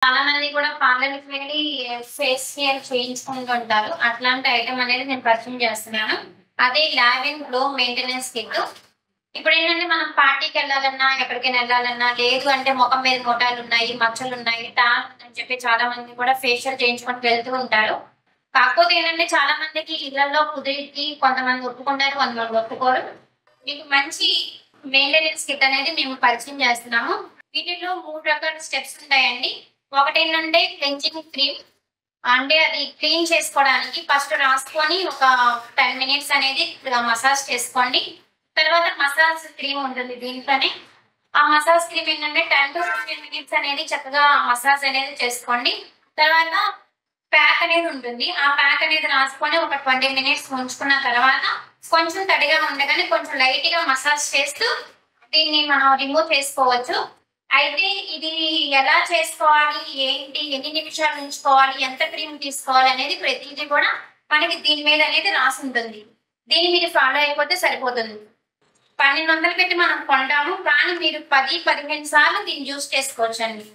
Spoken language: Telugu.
చాలా మంది కూడా పార్లర్‌కి వెళ్లి ఫేషియల్ చేయించుకుంటుంటారు. అట్లాంటి ఐటెమ్ అనేది నేను పరిచయం చేస్తున్నాను. అదే లావెన్ గ్లో మెయింటెనెన్స్ కిట్. ఇప్పుడేంటంటే మనం పార్టీకెళ్ళాలన్నా, ఎక్కడికైనా ఎళ్ళాలన్నా, లేదు అంటే మొఖం మీద మొటాలున్నాయి, మచ్చలున్నాయి, టాన్ అని చెప్పి చాలా మంది కూడా ఫేషియల్ చేయించుకొని వెళ్తూ ఉంటారు. కాకపోతే ఏంటంటే చాలా మందికి ఇళ్లల్లో కుదిరిద్ది. కొంతమంది ఒప్పుకుంటారు, కొంతమంది ఒప్పుకోరు. మీకు మంచి మెయింటెనెన్స్ కిట్ అనేది మేము పరిచయం చేస్తున్నాము. వీటిల్లో 3 రకాల స్టెప్స్ ఉంటాయండి. ఒకటేంటంటే క్లెన్జింగ్ క్రీమ్. అంటే అది క్లీన్ చేసుకోవడానికి ఫస్ట్ రాసుకొని ఒక 10 మినిట్స్ అనేది మసాజ్ చేసుకోండి. తర్వాత మసాజ్ క్రీమ్ ఉంటుంది దీంట్లోనే. ఆ మసాజ్ క్రీమ్ ఏంటంటే 10-15 మినిట్స్ అనేది చక్కగా మసాజ్ అనేది చేసుకోండి. తర్వాత ప్యాక్ అనేది ఉంటుంది. ఆ ప్యాక్ అనేది రాసుకొని ఒక 20 మినిట్స్ ఉంచుకున్న తర్వాత కొంచెం తడిగా ఉండగానే కొంచెం లైట్‌గా మసాజ్ చేస్తూ దీన్ని మనం రిమూవ్ చేసుకోవచ్చు. అయితే ఇది ఎలా చేసుకోవాలి? ఏంటి? ఎన్ని నిమిషాలు ఉంచుకోవాలి? ఎంత క్రీమ్ తీసుకోవాలి? అనేది ప్రతీది కూడా మనకి దీని మీద అనేది రాసుంటుంది. దీన్ని మీరు ఫాలో అయిపోతే సరిపోతుంది. 1200 పెట్టి మనం కొంటాము. కానీ మీరు 10, 15 సార్లు దీన్ని యూజ్ చేసుకోవచ్చండి.